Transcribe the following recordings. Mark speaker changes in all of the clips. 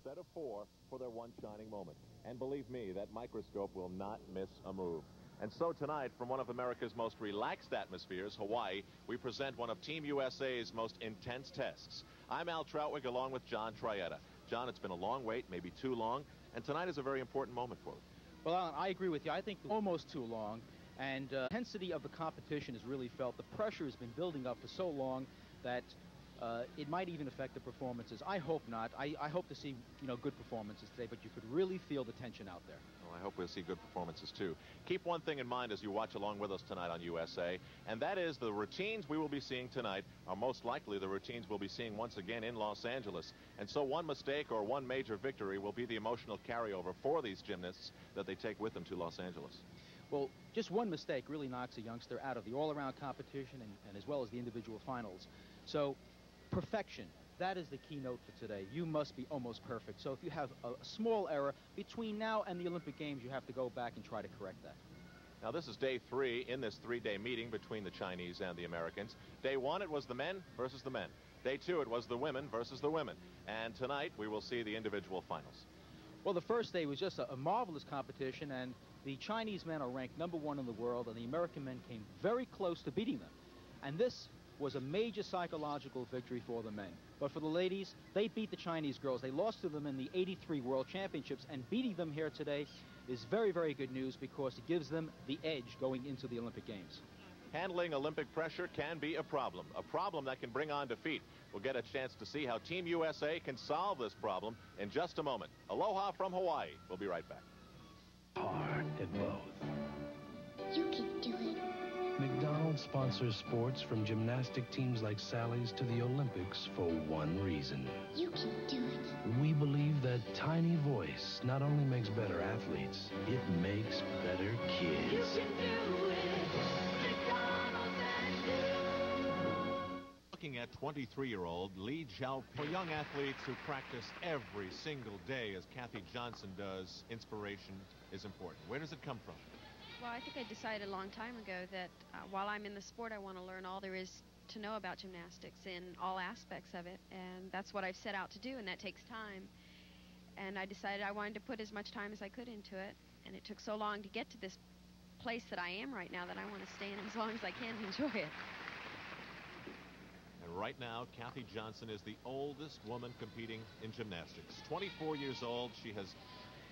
Speaker 1: set of 4 for their one shining moment. And believe me, that microscope will not miss a move. And so tonight, from one of America's most relaxed atmospheres, Hawaii, we present one of Team USA's most intense tests. I'm Al Troutwig along with John Trietta. John, it's been a long wait, maybe too long, and tonight is a very important moment for you.
Speaker 2: Well, Alan, I agree with you. I think almost too long, and the intensity of the competition is really felt. The pressure has been building up for so long that it might even affect the performances. I hope not. I hope to see, good performances today, but you could really feel the tension out there.
Speaker 1: Well, I hope we'll see good performances, too. Keep one thing in mind as you watch along with us tonight on USA, and that is the routines we will be seeing tonight are most likely the routines we'll be seeing once again in Los Angeles. And so one mistake or one major victory will be the emotional carryover for these gymnasts that they take with them to Los Angeles.
Speaker 2: Well, just one mistake really knocks a youngster out of the all-around competition and as well as the individual finals. So perfection, that is the keynote for today. You must be almost perfect. So if you have a small error between now and the Olympic Games, you have to go back and try to correct that.
Speaker 1: Now, this is day 3 in this 3-day meeting between the Chinese and the Americans. Day 1, it was the men versus the men. Day 2, it was the women versus the women. And tonight, we will see the individual finals.
Speaker 2: Well, the first day was just a marvelous competition, and the Chinese men are ranked #1 in the world, and the American men came very close to beating them. And this was a major psychological victory for the men. But for the ladies, they beat the Chinese girls. They lost to them in the '83 World Championships, and beating them here today is very, very good news because it gives them the edge going into the Olympic Games.
Speaker 1: Handling Olympic pressure can be a problem that can bring on defeat. We'll get a chance to see how Team USA can solve this problem in just a moment. Aloha from Hawaii. We'll be right back.
Speaker 3: Hard at both.
Speaker 4: You can do it.
Speaker 3: McDonald sponsors sports from gymnastic teams like Sally's to the Olympics for one reason.
Speaker 4: You can do it.
Speaker 3: We believe that tiny voice not only makes better athletes, it makes better kids.
Speaker 4: You can do it. McDonald's and you.
Speaker 1: Looking at 23-year-old Zhou Ping. For young athletes who practice every single day, as Kathy Johnson does, inspiration is important. Where does it come from?
Speaker 5: Well, I think I decided a long time ago that while I'm in the sport, I want to learn all there is to know about gymnastics in all aspects of it. And that's what I've set out to do, and that takes time. And I decided I wanted to put as much time as I could into it. And it took so long to get to this place that I am right now that I want to stay in as long as I can and enjoy it.
Speaker 1: And right now, Kathy Johnson is the oldest woman competing in gymnastics. 24 years old. She has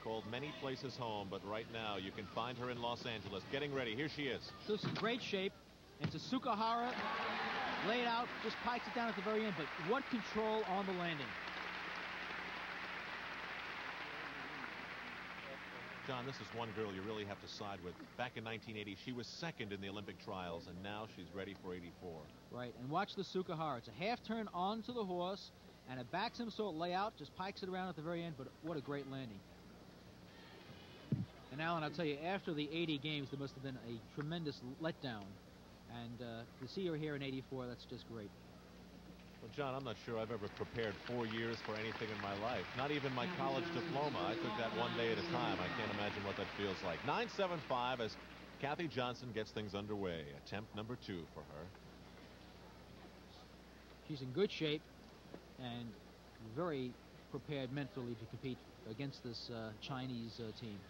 Speaker 1: called many places home, but right now you can find her in Los Angeles getting ready. Here she is.
Speaker 2: This is great shape. It's a Sukahara, laid out, just pikes it down at the very end, but what control on the landing.
Speaker 1: John, this is one girl you really have to side with. Back in 1980, she was second in the Olympic trials, and now she's ready for 84.
Speaker 2: Right, and watch the Sukahara. It's a half turn onto the horse, and it backs him so it lay out, just pikes it around at the very end, but what a great landing. And Alan, I'll tell you, after the 80 games, there must have been a tremendous letdown. And to see her here in 84, that's just great.
Speaker 1: Well, John, I'm not sure I've ever prepared 4 years for anything in my life. Not even my college diploma. I took that one day at a time. I can't imagine what that feels like. 9.75 as Kathy Johnson gets things underway. Attempt number 2 for her.
Speaker 2: She's in good shape and very prepared mentally to compete against this Chinese team.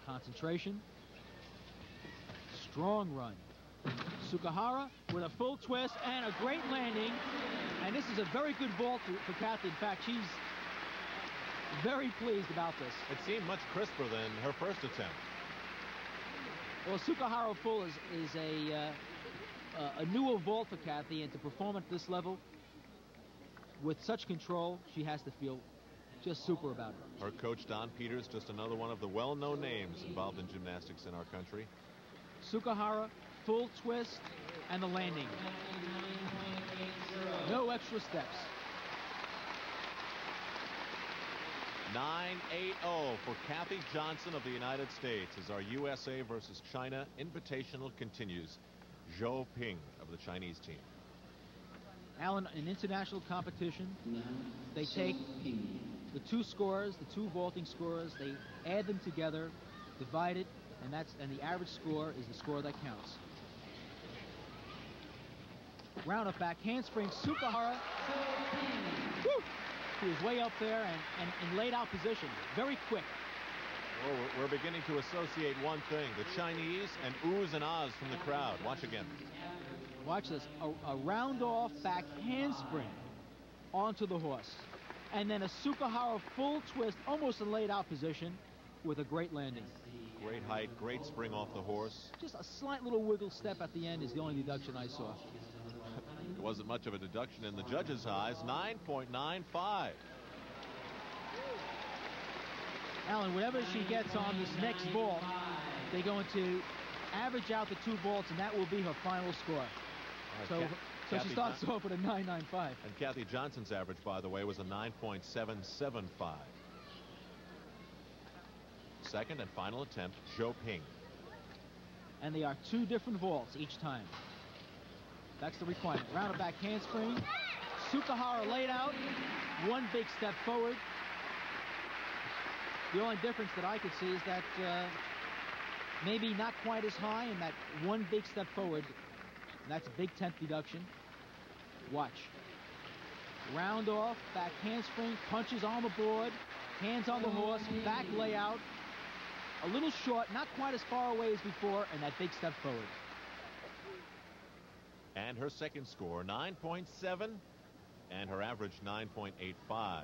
Speaker 2: Concentration. Strong run. Sukahara with a full twist and a great landing. And this is a very good vault for Kathy. In fact, she's very pleased about this.
Speaker 1: It seemed much crisper than her first attempt.
Speaker 2: Well, Sukahara full is a newer vault for Kathy, and to perform at this level with such control, she has to feel just super about it.
Speaker 1: Her coach, Don Peters, just another one of the well-known names involved in gymnastics in our country.
Speaker 2: Sukahara, full twist, and the landing. No extra steps.
Speaker 1: 9-8-0 for Kathy Johnson of the United States as our USA versus China Invitational continues. Zhou Ping of the Chinese team.
Speaker 2: Alan, in international competition, they take the two scores, the two vaulting scores, they add them together, divide it, and the average score is the score that counts. Round up back, handspring, Sukahara. Woo! He was way up there and in laid out position. Very quick.
Speaker 1: Well, we're beginning to associate one thing, the Chinese and oohs and ahs from the crowd. Watch again.
Speaker 2: Watch this. A round off back handspring onto the horse. And then a Sukahara full twist, almost in laid out position with a great landing.
Speaker 1: Great height, great spring off the horse.
Speaker 2: Just a slight little wiggle step at the end is the only deduction I saw.
Speaker 1: It wasn't much of a deduction in the judges' eyes. 9.95.
Speaker 2: Alan, whatever she gets on this next vault, they're going to average out the 2 vaults, and that will be her final score. So she starts off with a 9.95.
Speaker 1: And Kathy Johnson's average, by the way, was a 9.775. Second and final attempt, Zhou Ping.
Speaker 2: And they are 2 different vaults each time. That's the requirement. Rounded back handspring. Sukahara laid out. 1 big step forward. The only difference that I could see is that maybe not quite as high, and that 1 big step forward. And that's a big 10th deduction. Watch. Round off, back handspring, punches on the board, hands on the horse, back layout. A little short, not quite as far away as before, and that big step forward.
Speaker 1: And her second score, 9.7, and her average, 9.85.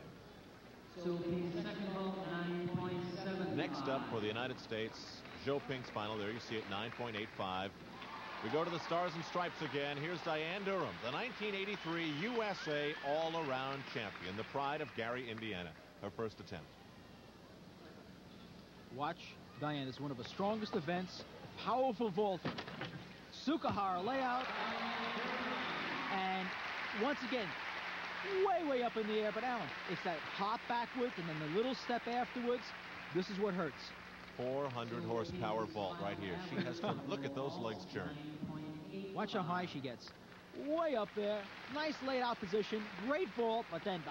Speaker 1: Next up for the United States, Zhou Ping's final. There you see it, 9.85. We go to the Stars and Stripes again. Here's Dianne Durham, the 1983 USA All-Around Champion, the pride of Gary, Indiana. Her first attempt.
Speaker 2: Watch Dianne. It's one of the strongest events. Powerful vaulting. Sukahara layout. And once again, way up in the air. But Alan, it's that hop backwards and then the little step afterwards. This is what hurts.
Speaker 1: 400 horsepower vault right here. She has to look at those legs churn.
Speaker 2: Watch how high she gets. Way up there. Nice laid out position. Great vault, but then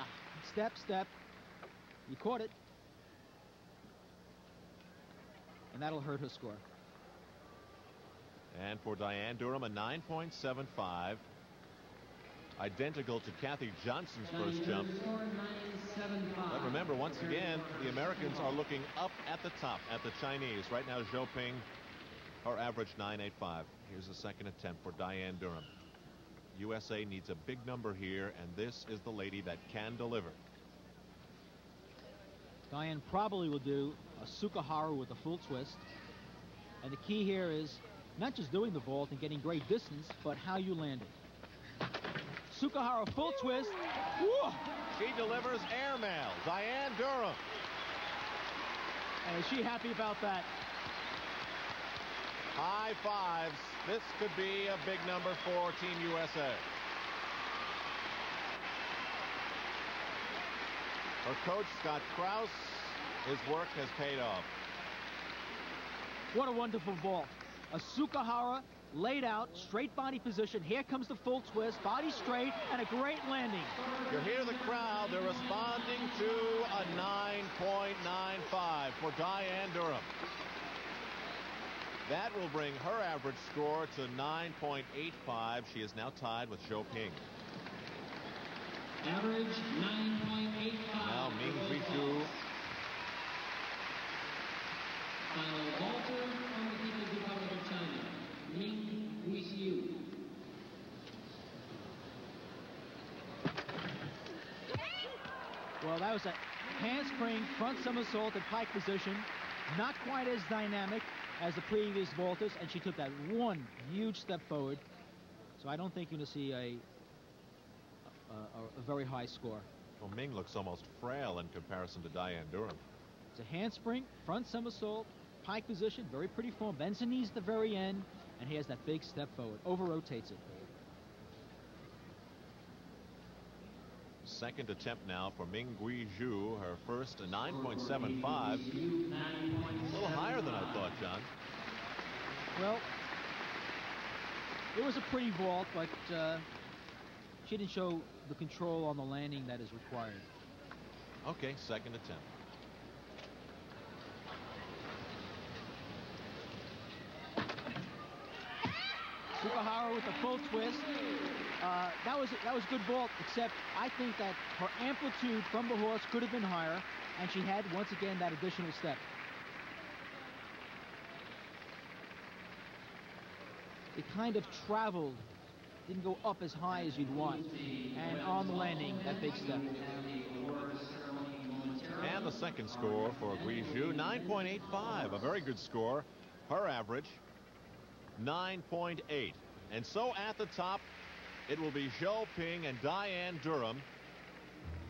Speaker 2: step. You caught it. And that'll hurt her score.
Speaker 1: And for Dianne Durham, a 9.75. Identical to Kathy Johnson's first jump. But remember, once again, the Americans are looking up at the top at the Chinese. Right now, Zhou Ping, her average 9.85. Here's the second attempt for Dianne Durham. USA needs a big number here, and this is the lady that can deliver.
Speaker 2: Dianne probably will do a Sukahara with a full twist. And the key here is not just doing the vault and getting great distance, but how you land it. Sukahara full twist. Whoa!
Speaker 1: She delivers airmail. Dianne Durham.
Speaker 2: And is she happy about that?
Speaker 1: High fives. This could be a big number for Team USA. Her coach, Scott Krause, his work has paid off.
Speaker 2: What a wonderful vault. A Sukahara laid out, straight body position. Here comes the full twist, body straight, and a great landing.
Speaker 1: You hear the crowd. They're responding to a 9.95 for Dianne Durham. That will bring her average score to 9.85. She is now tied with Zhou Ping.
Speaker 6: Average 9.85.
Speaker 1: Now Ming Guixiu.
Speaker 6: Final vaulter from the People's Republic of China, Ming Guixiu.
Speaker 2: Well, that was a handspring, front somersault in pike position. Not quite as dynamic as the previous vaulters, and she took that 1 huge step forward. So I don't think you're going to see a very high score.
Speaker 1: Well, Ming looks almost frail in comparison to Dianne Durham.
Speaker 2: It's a handspring, front somersault, pike position, very pretty form. Bends the knees at the very end, and he has that big step forward. Over-rotates it.
Speaker 1: Second attempt now for Ming Guixiu. Her first, a 9.75. A little higher than I thought, John.
Speaker 2: Well, it was a pretty vault, but she didn't show the control on the landing that is required.
Speaker 1: Okay, second attempt.
Speaker 2: Sukahara with a full twist. That was good vault, except I think that her amplitude from the horse could have been higher, and she had, once again, that additional step. It kind of traveled, didn't go up as high as you'd want. And on the landing, that big step.
Speaker 1: And the second score for Guixiu, 9.85, a very good score. Her average, 9.8. And so at the top, it will be Zhou Ping and Dianne Durham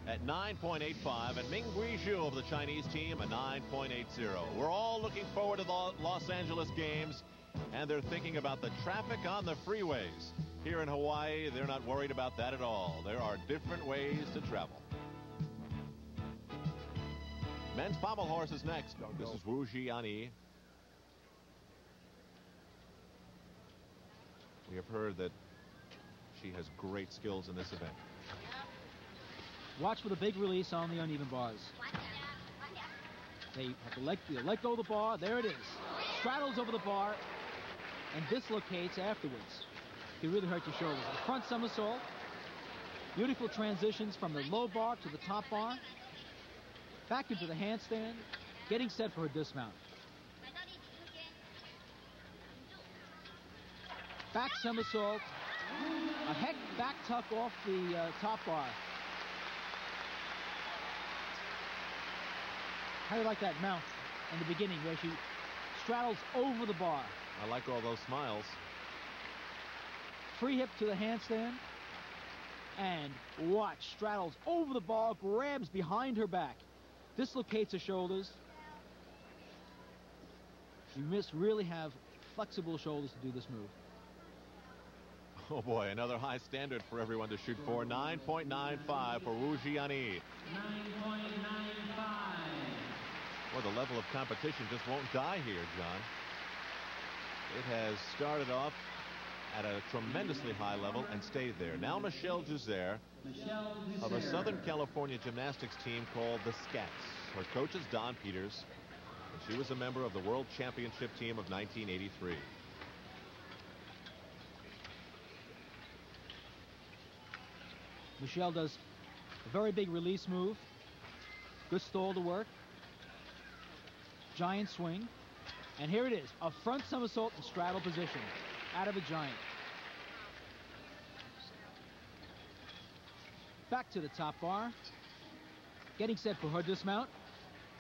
Speaker 1: at 9.85, and Ming Guixiu of the Chinese team a 9.80. We're all looking forward to the Los Angeles Games, and they're thinking about the traffic on the freeways. Here in Hawaii, they're not worried about that at all. There are different ways to travel. Men's pommel horse is next. This is Jiani. We have heard that she has great skills in this event.
Speaker 2: Watch for the big release on the uneven bars. They have to let go of the bar. There it is. Straddles over the bar and dislocates afterwards. It really hurt your shoulders. The front somersault. Beautiful transitions from the low bar to the top bar. Back into the handstand. Getting set for a dismount. Back somersault. A heck back tuck off the top bar. How do you like that mount in the beginning where she straddles over the bar?
Speaker 1: I like all those smiles.
Speaker 2: Free hip to the handstand. And watch, straddles over the bar, grabs behind her back. Dislocates her shoulders. You must really have flexible shoulders to do this move.
Speaker 1: Oh boy, another high standard for everyone to shoot for. 9.95 for Jiani.
Speaker 6: 9.95.
Speaker 1: Well, the level of competition just won't die here, John. It has started off at a tremendously high level and stayed there. Now Michelle Juzer of a Southern California gymnastics team called the Scats. Her coach is Don Peters, and she was a member of the World Championship team of 1983.
Speaker 2: Michelle does a very big release move. Good stall to work. Giant swing. And here it is, a front somersault in straddle position out of a giant. Back to the top bar. Getting set for her dismount.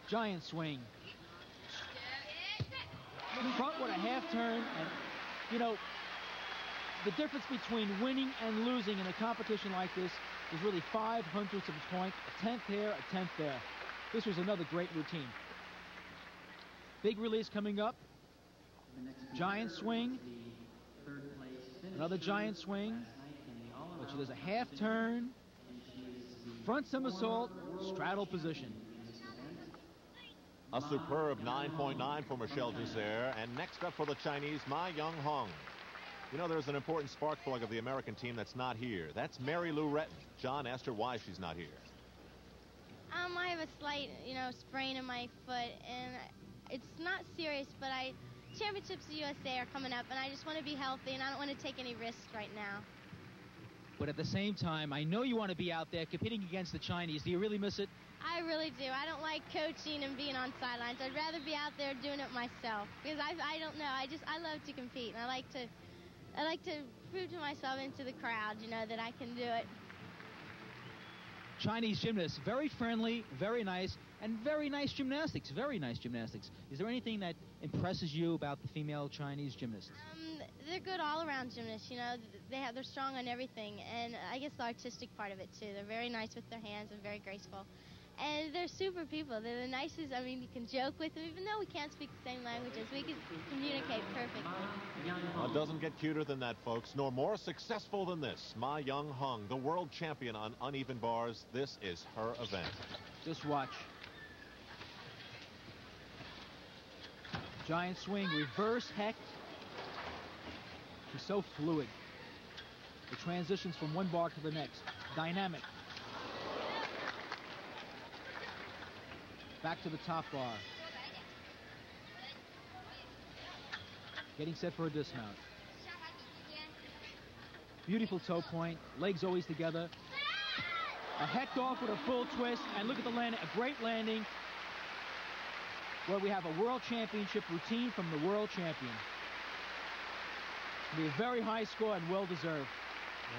Speaker 2: Giant swing. Front with a half turn. And, you know, the difference between winning and losing in a competition like this is really 0.05 of a point. A tenth here, a tenth there. This was another great routine. Big release coming up. Giant swing. Another giant swing. But she does a half turn. Front somersault, straddle position.
Speaker 1: A superb 9.9 for Michelle Juzer. And next up for the Chinese, Yanhong. You know, there's an important spark plug of the American team that's not here. That's Mary Lou Retton. John asked her why she's not here.
Speaker 7: I have a slight, sprain in my foot, and it's not serious, but championships of USA are coming up, and I just want to be healthy, and I don't want to take any risks right now.
Speaker 2: But at the same time, I know you want to be out there competing against the Chinese. Do you really miss it?
Speaker 7: I really do. I don't like coaching and being on sidelines. I'd rather be out there doing it myself, because I don't know. I love to compete, and I like to prove to myself and to the crowd, that I can do it.
Speaker 2: Chinese gymnasts, very friendly, very nice, and very nice gymnastics. Very nice gymnastics. Is there anything that impresses you about the female Chinese gymnasts?
Speaker 7: They're good all-around gymnasts. They're strong on everything, and I guess the artistic part of it too. They're very nice with their hands and very graceful. And they're super people. They're the nicest. I mean, you can joke with them, even though we can't speak the same languages. We can communicate perfectly.
Speaker 1: Well, it doesn't get cuter than that, folks, nor more successful than this. Yanhong, the world champion on uneven bars. This is her event.
Speaker 2: Just watch. Giant swing, reverse heck. She's so fluid. The transitions from one bar to the next. Dynamic. Back to the top bar. Getting set for a dismount. Beautiful toe point, legs always together. A hecht off with a full twist, and look at the landing, a great landing. Where we have a world championship routine from the world champion. It'll be a very high score and well-deserved.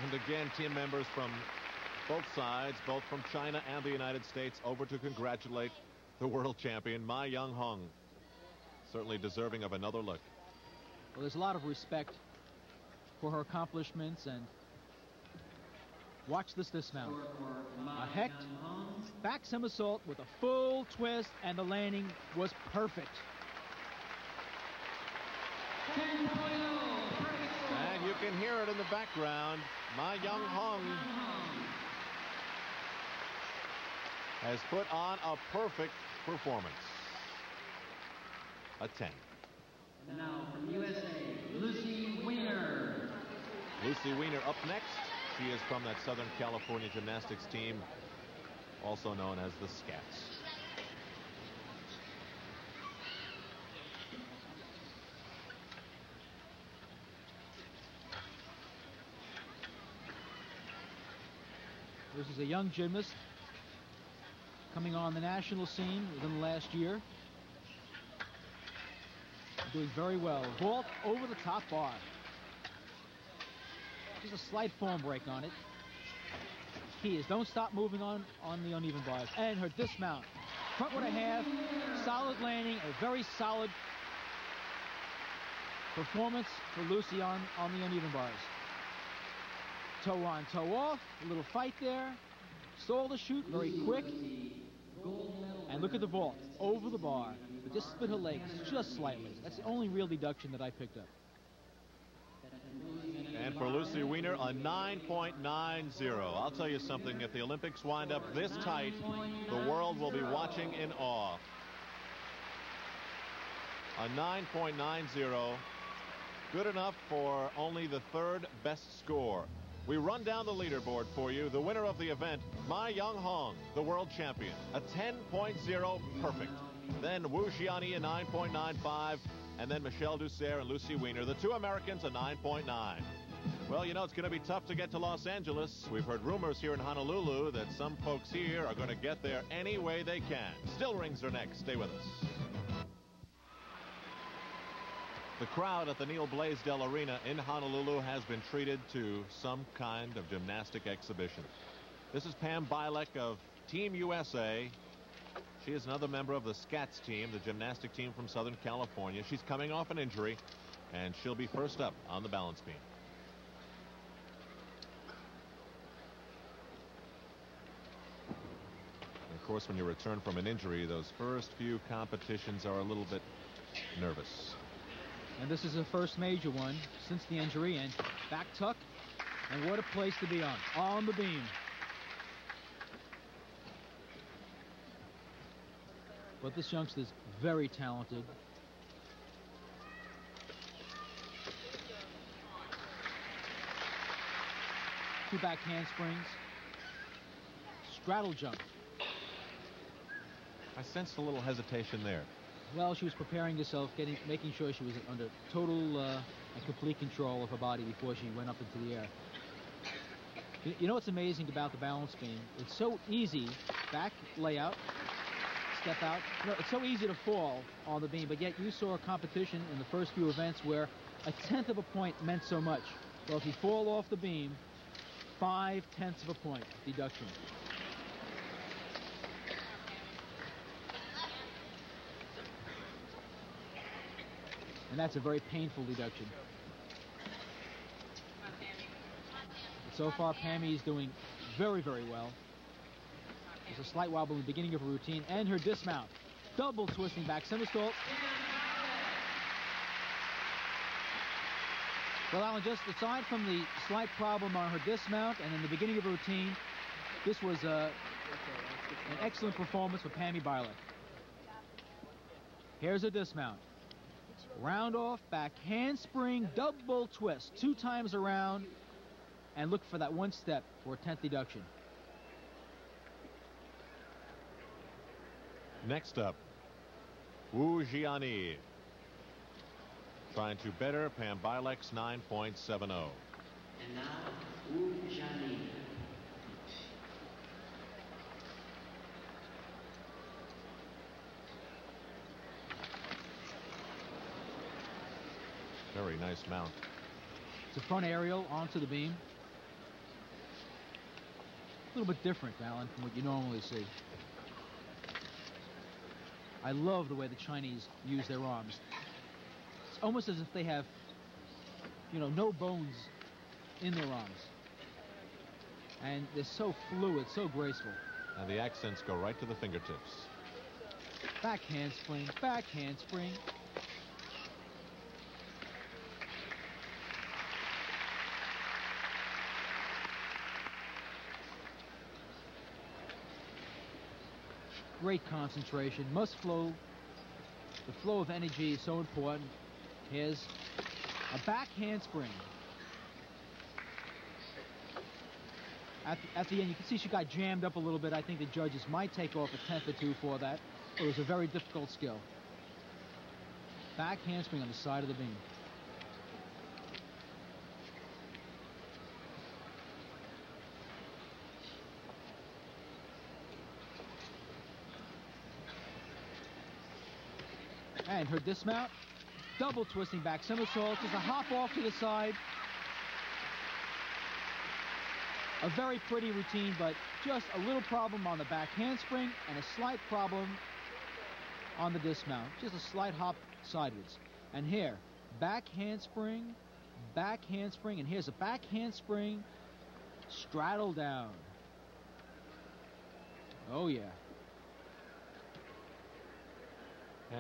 Speaker 1: And again, team members from both sides, both from China and the United States, over to congratulate the world champion, Ma Yanhong. Certainly deserving of another look.
Speaker 2: Well, there's a lot of respect for her accomplishments, and watch this dismount. A hecht, back somersault with a full twist, and the landing was perfect.
Speaker 1: And you can hear it in the background. Ma Yanhong has put on a perfect performance. A 10.
Speaker 6: And now from USA, Lucy Weiner.
Speaker 1: Lucy Weiner up next. She is from that Southern California gymnastics team, also known as the Scats.
Speaker 2: This is a young gymnast coming on the national scene within the last year. Doing very well. Vault over the top bar. Just a slight form break on it. Key is don't stop moving on the uneven bars. And her dismount. Front with a half. Solid landing. A very solid performance for Lucy on the uneven bars. Toe on, toe off. A little fight there. Stall the shoot. Very quick. And look at the vault. Over the bar. But just split her legs just slightly. That's the only real deduction that I picked up.
Speaker 1: And for Lucy Weiner, a 9.90. I'll tell you something, if the Olympics wind up this tight, the world will be watching in awe. A 9.90, good enough for only the third best score. We run down the leaderboard for you. The winner of the event, Ma Yanhong, the world champion, a 10.0 perfect. Then Wu Jiani, a 9.95. And then Michelle Dussert and Lucy Weiner, the two Americans, a 9.9. Well, you know, it's going to be tough to get to Los Angeles. We've heard rumors here in Honolulu that some folks here are going to get there any way they can. Still rings are next. Stay with us. The crowd at the Neil Blaisdell Arena in Honolulu has been treated to some kind of gymnastic exhibition. This is Pam Bileck of Team USA. She is another member of the Scats team, the gymnastic team from Southern California. She's coming off an injury, and she'll be first up on the balance beam. And of course, when you return from an injury, those first few competitions are a little bit nervous.
Speaker 2: And this is the first major one since the injury, and back tuck, and what a place to be on the beam. But this youngster's very talented. Two back handsprings. Straddle jump.
Speaker 1: I sensed a little hesitation there.
Speaker 2: Well, she was preparing herself, making sure she was under total and complete control of her body before she went up into the air. You know what's amazing about the balance beam? It's so easy. Back layout. Step out. You know, it's so easy to fall on the beam, but yet you saw a competition in the first few events where a 1/10 of a point meant so much. Well, if you fall off the beam, 5/10 of a point deduction. And that's a very painful deduction. But so far, Pammy's doing very, very well. There's a slight wobble in the beginning of her routine, and her dismount. Double twisting back somersault. Well, Alan, just aside from the slight problem on her dismount and in the beginning of her routine, this was an excellent performance for Pammy Bileck. Here's a dismount. Round off, back handspring, double twist, 2 times around, and look for that one step for a 10th deduction.
Speaker 1: Next up, Wu Jiani, trying to better Pam Bileck's 9.70.
Speaker 6: And now, Jiani.
Speaker 1: Very nice mount.
Speaker 2: It's a front aerial onto the beam. A little bit different, Alan, from what you normally see. I love the way the Chinese use their arms. It's almost as if they have, you know, no bones in their arms. And they're so fluid, so graceful.
Speaker 1: And the accents go right to the fingertips.
Speaker 2: Back handspring, back handspring. Great concentration, must flow. The flow of energy is so important. Here's a back handspring. At the end, you can see she got jammed up a little bit. I think the judges might take off a tenth or two for that. It was a very difficult skill. Back handspring on the side of the beam. And her dismount, double twisting back somersault, just a hop off to the side. A very pretty routine, but just a little problem on the back handspring and a slight problem on the dismount. Just a slight hop sideways. And here, back handspring, and here's a back handspring, straddle down. Oh yeah.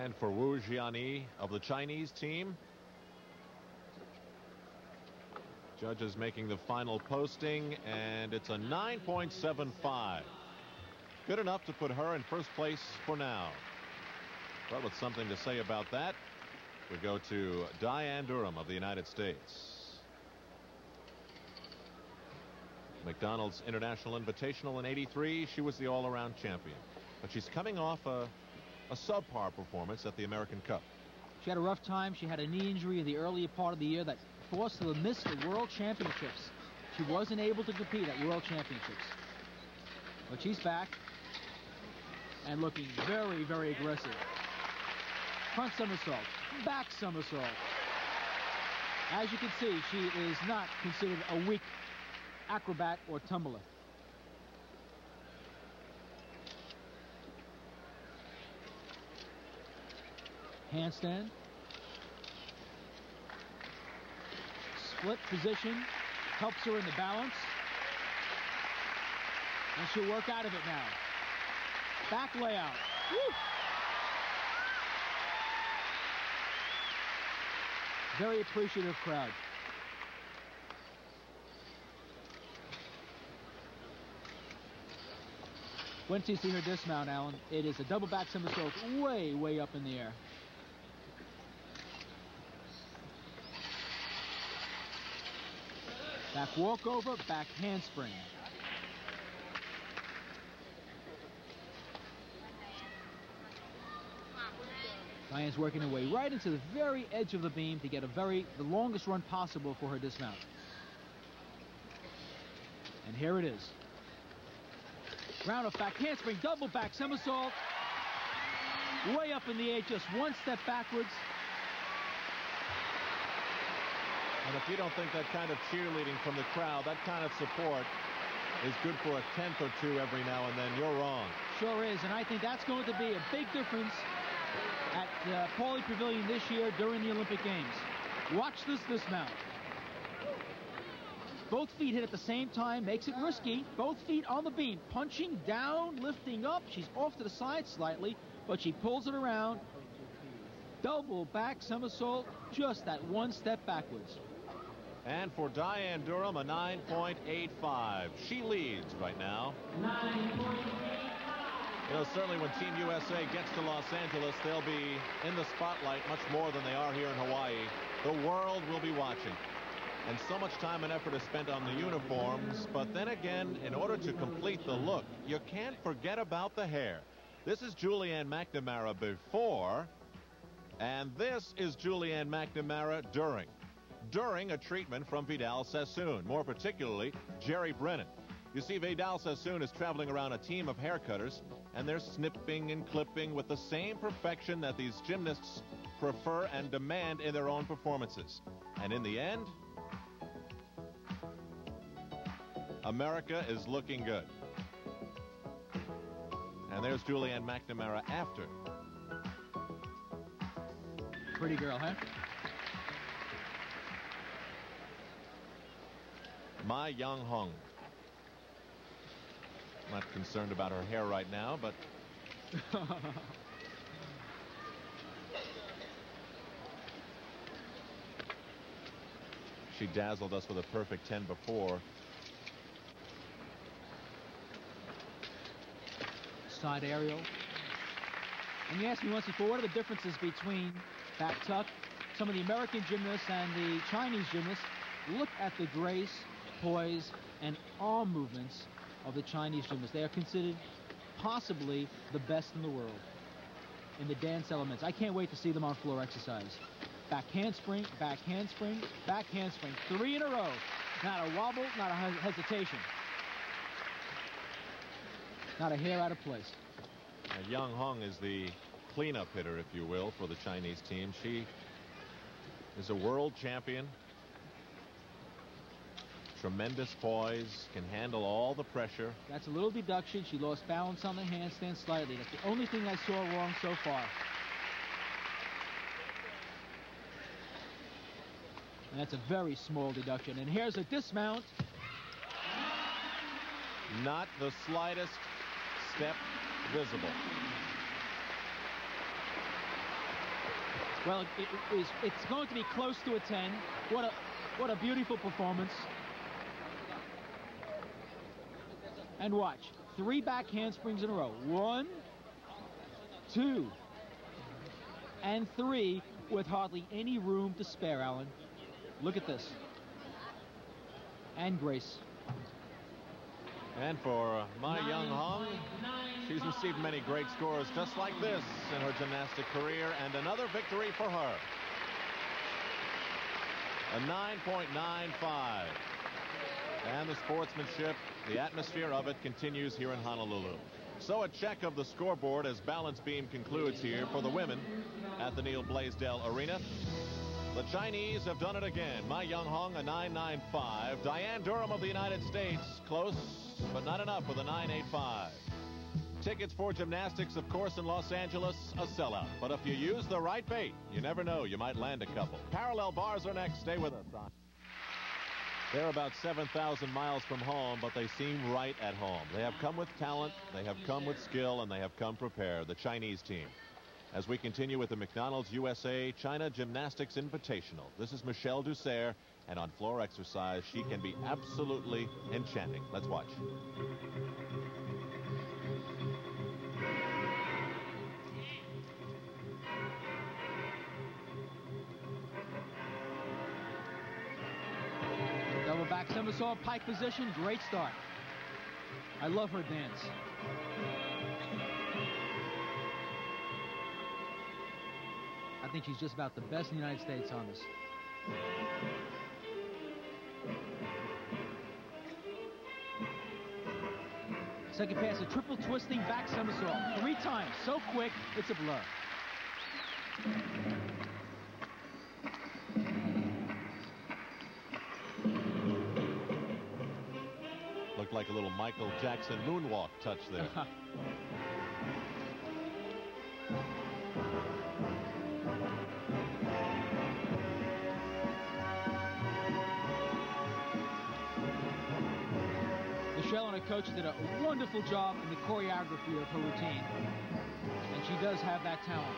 Speaker 1: And for Jiani of the Chinese team, judges making the final posting, and it's a 9.75. Good enough to put her in first place for now. Well, with something to say about that, we go to Dianne Durham of the United States. McDonald's International Invitational in '83, she was the all-around champion. But she's coming off a subpar performance at the American Cup.
Speaker 2: She had a rough time. She had a knee injury in the earlier part of the year that forced her to miss the World Championships. She wasn't able to compete at World Championships. But she's back and looking very, very aggressive. Front somersault, back somersault. As you can see, she is not considered a weak acrobat or tumbler. Handstand. Split position. Helps her in the balance. And she'll work out of it now. Back layout. Woo! Very appreciative crowd. Once you see her dismount, Alan, it is a double back somersault way, way up in the air. Back walkover, back handspring. Diane's working her way right into the very edge of the beam to get the longest run possible for her dismount. And here it is. Round of back handspring, double back somersault. Way up in the air, just one step backwards.
Speaker 1: And if you don't think that kind of cheerleading from the crowd, that kind of support is good for a tenth or two every now and then, you're wrong.
Speaker 2: Sure is, and I think that's going to be a big difference at Pauley Pavilion this year during the Olympic Games. Watch this dismount. Both feet hit at the same time, makes it risky. Both feet on the beam, punching down, lifting up. She's off to the side slightly, but she pulls it around. Double back somersault, just that one step backwards.
Speaker 1: And for Dianne Durham, a 9.85. She leads right now.
Speaker 6: 9.85.
Speaker 1: You know, certainly when Team USA gets to Los Angeles, they'll be in the spotlight much more than they are here in Hawaii. The world will be watching. And so much time and effort is spent on the uniforms. But then again, in order to complete the look, you can't forget about the hair. This is Julianne McNamara before, and this is Julianne McNamara during. during a treatment from Vidal Sassoon, more particularly Jerry Brennan. You see, Vidal Sassoon is traveling around a team of haircutters, and they're snipping and clipping with the same perfection that these gymnasts prefer and demand in their own performances. And in the end, America is looking good. And there's Julianne McNamara after.
Speaker 2: Pretty girl, huh?
Speaker 1: My Yanhong. Not concerned about her hair right now, but she dazzled us with a perfect 10 before.
Speaker 2: Side aerial. And you asked me once before, what are the differences between back tuck? Some of the American gymnasts and the Chinese gymnasts. Look at the grace, poise, and arm movements of the Chinese gymnasts. They are considered possibly the best in the world in the dance elements. I can't wait to see them on floor exercise. Back handspring, back handspring, back handspring. 3 in a row. Not a wobble, not a hesitation. Not a hair out of place.
Speaker 1: Yanhong is the cleanup hitter, if you will, for the Chinese team. She is a world champion. Tremendous poise, can handle all the pressure.
Speaker 2: That's a little deduction. She lost balance on the handstand slightly. That's the only thing I saw wrong so far. And that's a very small deduction. And here's a dismount.
Speaker 1: Not the slightest step visible.
Speaker 2: Well, it's going to be close to a 10. What a beautiful performance. And watch, 3 back handsprings in a row. 1, 2, and 3 with hardly any room to spare, Alan. Look at this. And grace.
Speaker 1: And for my Yanhong, she's received many great scores just like this in her gymnastic career, and another victory for her. A 9.95. And the sportsmanship, the atmosphere of it continues here in Honolulu. So a check of the scoreboard as balance beam concludes here for the women at the Neil Blaisdell Arena. The Chinese have done it again. My Yanhong, a 9.95. Dianne Durham of the United States, close, but not enough with a 9.85. Tickets for gymnastics, of course, in Los Angeles, a sellout. But if you use the right bait, you never know, you might land a couple. Parallel bars are next. Stay with us. They're about 7,000 miles from home, but they seem right at home. They have come with talent, they have come with skill, and they have come prepared, the Chinese team. As we continue with the McDonald's USA-China Gymnastics Invitational. This is Michelle Dussert, and on floor exercise, she can be absolutely enchanting. Let's watch.
Speaker 2: Double back somersault, pike position, great start. I love her dance. I think she's just about the best in the United States on this. Second pass, a triple twisting back somersault. 3 times, so quick, it's a blur.
Speaker 1: Looked like a little Michael Jackson moonwalk touch there.
Speaker 2: Michelle and her coaches did a wonderful job in the choreography of her routine. And she does have that talent.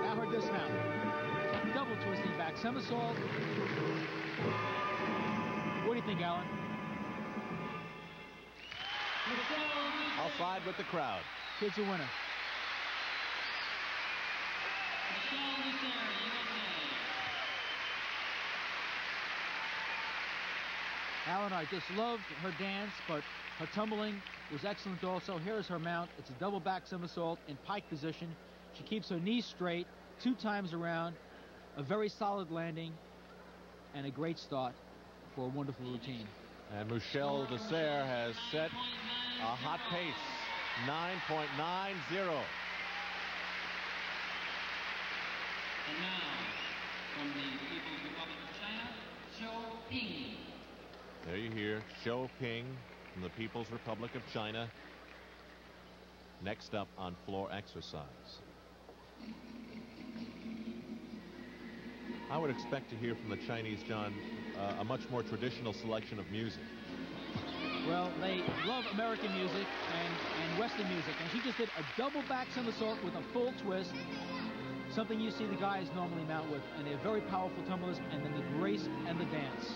Speaker 2: Now her dismount. Double twisting back somersault. What do you think, Alan?
Speaker 1: I'll side with the crowd.
Speaker 2: Kid's a winner. Alan, I just loved her dance, but her tumbling was excellent also. Here's her mount. It's a double back somersault in pike position. She keeps her knees straight 2 times around, a very solid landing, and a great start for a wonderful routine.
Speaker 1: And Michelle Dessert has set a hot pace, 9.90.
Speaker 6: And now, from the People's Republic of China, Zhou Ping.
Speaker 1: There you hear Zhou Ping from the People's Republic of China. Next up on floor exercise. I would expect to hear from the Chinese, John, a much more traditional selection of music.
Speaker 2: Well, they love American music and Western music, and she just did a double back somersault with a full twist, something you see the guys normally mount with, and they're very powerful tumblers, and then the grace and the dance.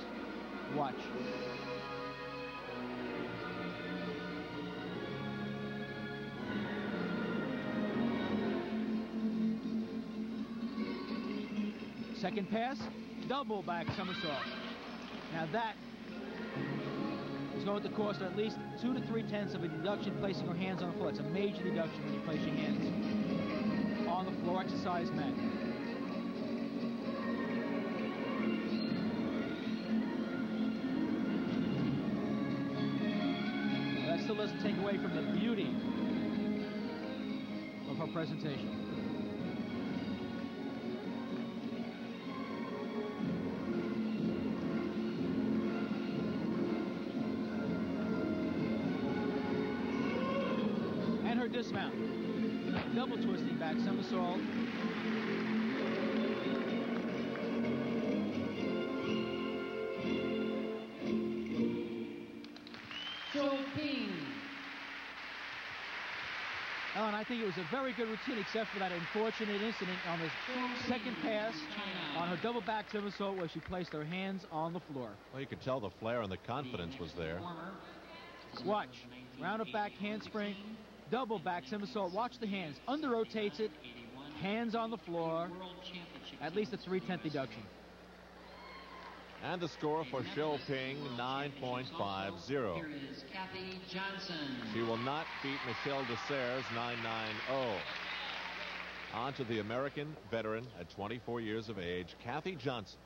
Speaker 2: Watch. Second pass, double back somersault. Now that is going to cost her at least 2 to 3/10 of a deduction placing her hands on the floor. It's a major deduction when you place your hands on the floor exercise mat. That still doesn't take away from the beauty of her presentation. Dismount. Double twisting back somersault.
Speaker 6: Zhou Ping.
Speaker 2: Oh, and I think it was a very good routine, except for that unfortunate incident on the second pass on her double back somersault where she placed her hands on the floor.
Speaker 1: Well, you could tell the flair and the confidence was there.
Speaker 2: Watch. Round up back handspring. Double back somersault. Watch the hands. Under rotates it. Hands on the floor. At least a 3/10 deduction.
Speaker 1: And the score for Zhou Ping, 9.50.
Speaker 6: Here is Kathy Johnson.
Speaker 1: She will not beat Michelle Dessert's 9.90. On to the American veteran at 24 years of age, Kathy Johnson.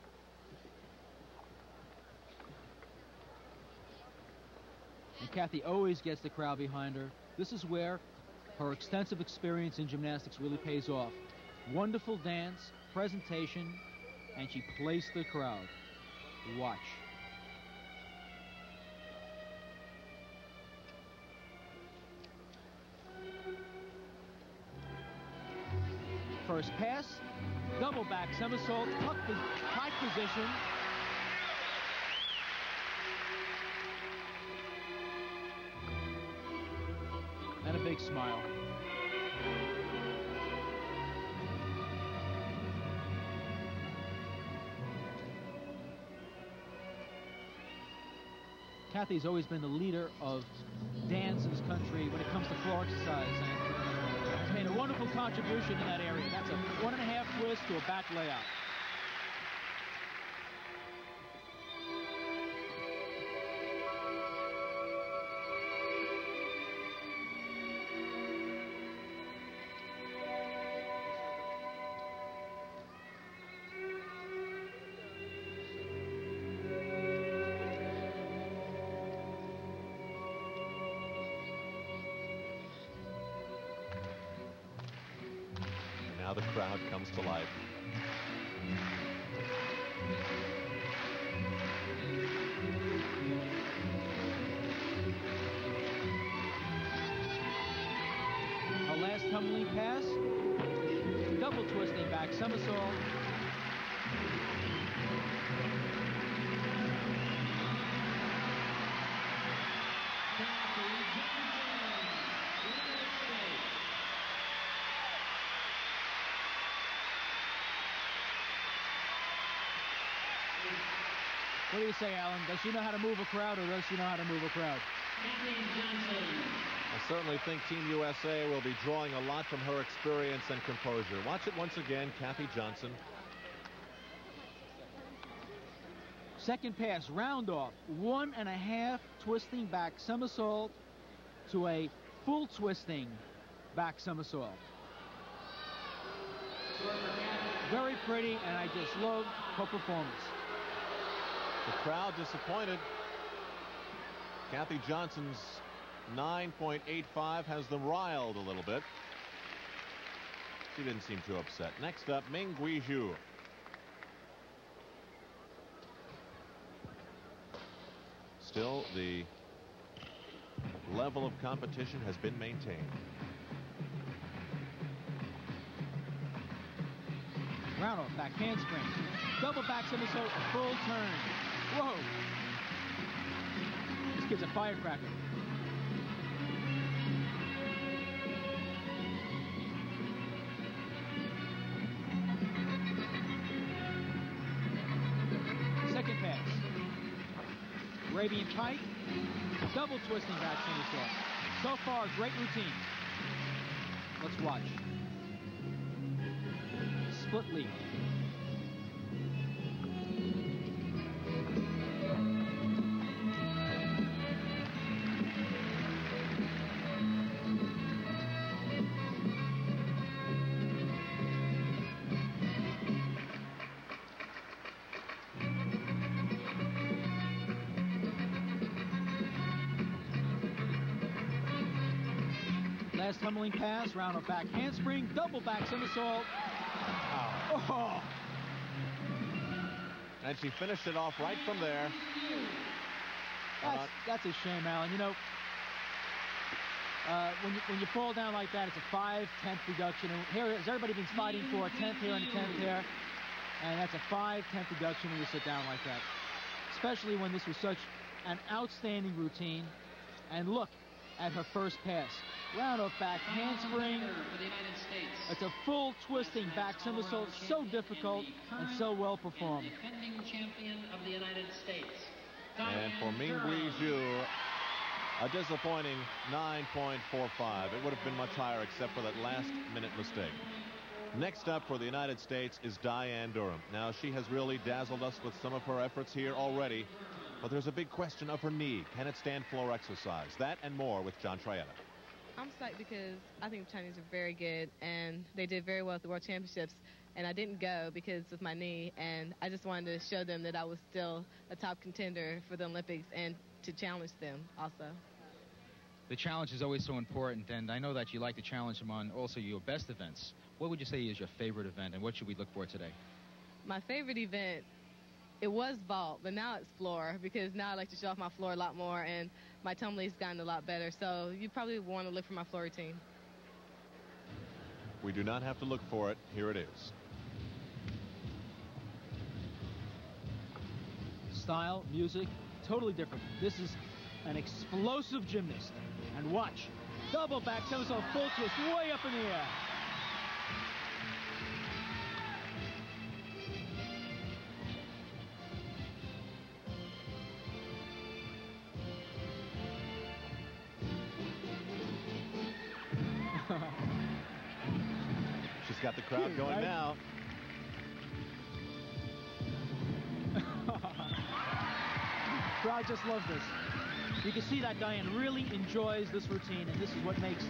Speaker 2: And Kathy always gets the crowd behind her. This is where her extensive experience in gymnastics really pays off. Wonderful dance, presentation, and she placed the crowd. Watch. First pass, double back somersault, tight position. And a big smile. Kathy's always been the leader of dance in this country when it comes to floor exercise, and has made a wonderful contribution in that area. That's a 1.5 twist to a back layout.
Speaker 1: Now the crowd comes to life.
Speaker 2: Our last tumbling pass, double twisting back somersault. What do you say, Alan? Does she know how to move a crowd, or does she know how to move a crowd?
Speaker 1: I certainly think Team USA will be drawing a lot from her experience and composure. Watch it once again, Kathy Johnson.
Speaker 2: Second pass, round off, 1.5 twisting back somersault to a full twisting back somersault. very pretty, and I just love her performance.
Speaker 1: The crowd disappointed. Kathy Johnson's 9.85 has them riled a little bit. She didn't seem too upset. Next up, Ming Guixiu. Still, the level of competition has been maintained.
Speaker 2: Round off, back handspring. Double back somersault, a full turn. Whoa. This kid's a firecracker. Second pass. Arabian kite. Double twisting back somersault. So far, great routine. Let's watch. Split leap. Last tumbling pass, round of back handspring, double back somersault. Oh.
Speaker 1: And she finished it off right from there.
Speaker 2: That's a shame, Alan. You know, when you fall down like that, it's a 5/10 reduction. And here has everybody been fighting for a 10th here and a 10th here, and that's a 5/10 reduction when you sit down like that. Especially when this was such an outstanding routine. And look at her first pass. Round off back handspring. It's a full twisting back somersault, so difficult and so well performed.
Speaker 6: Defending champion of the United States.
Speaker 1: And for Ming Guixiu, a disappointing 9.45. It would have been much higher except for that last-minute mistake. Next up for the United States is Dianne Durham. Now, she has really dazzled us with some of her efforts here already, but there's a big question of her knee. Can it stand floor exercise? That and more with John Trietta.
Speaker 8: I'm psyched because I think the Chinese are very good, and they did very well at the World Championships, and I didn't go because of my knee, and I just wanted to show them that I was still a top contender for the Olympics and to challenge them also.
Speaker 2: The challenge is always so important, and I know that you like to challenge them on also your best events. What would you say is your favorite event, and what should we look for today?
Speaker 8: My favorite event, it was vault, but now it's floor, because now I like to show off my floor a lot more, and my tumbling's gotten a lot better, so you probably want to look for my floor routine.
Speaker 1: We do not have to look for it. Here it is.
Speaker 2: Style, music, totally different. This is an explosive gymnast. And watch. Double back somersault, full twist, way up in the air.
Speaker 1: She's got the crowd going
Speaker 2: right?
Speaker 1: now.
Speaker 2: Crowd just loves this. You can see that Dianne really enjoys this routine, and this is what makes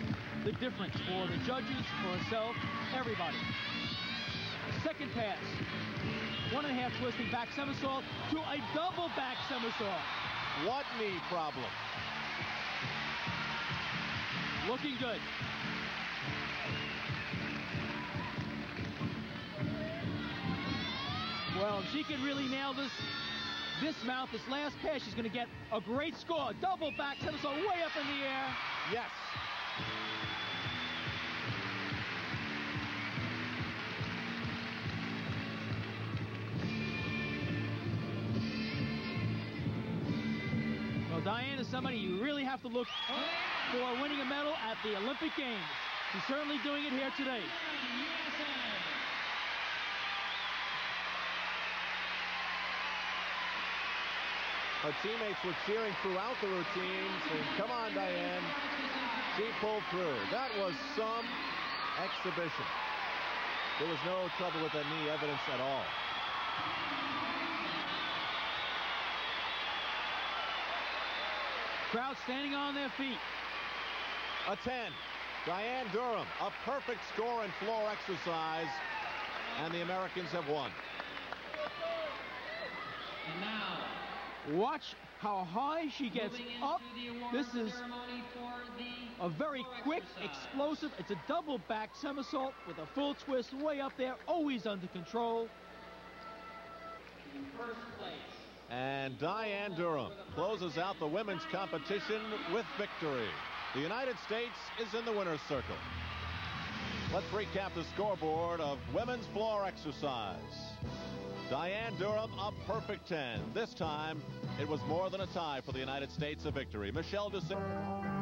Speaker 2: the difference for the judges, for herself, everybody. Second pass. 1.5 twisting back somersault to a double back somersault.
Speaker 1: What knee problem?
Speaker 2: Looking good. Well, if she can really nail this dismount, this last pass, she's going to get a great score. Double back somersault way up in the air.
Speaker 1: Yes.
Speaker 2: Well, Dianne is somebody you really have to look for winning a medal at the Olympic Games. She's certainly doing it here today.
Speaker 1: Her teammates were cheering throughout the routine, saying, come on, Dianne. She pulled through. That was some exhibition. There was no trouble with that knee evidence at all.
Speaker 2: Crowd standing on their feet.
Speaker 1: A 10. Dianne Durham, a perfect score in floor exercise. and the Americans have won.
Speaker 6: And now,
Speaker 2: Watch how high she gets
Speaker 6: moving into
Speaker 2: up.
Speaker 6: the award
Speaker 2: This is
Speaker 6: ceremony for the
Speaker 2: a very quick,
Speaker 6: exercise.
Speaker 2: explosive. It's a double back somersault with a full twist way up there, always under control.
Speaker 6: In first place,
Speaker 1: And Dianne Durham closes out the women's competition with victory. The United States is in the winner's circle. Let's recap the scoreboard of women's floor exercise. Dianne Durham, a perfect 10. This time, it was more than a tie for the United States, a victory. Michelle DeSimone.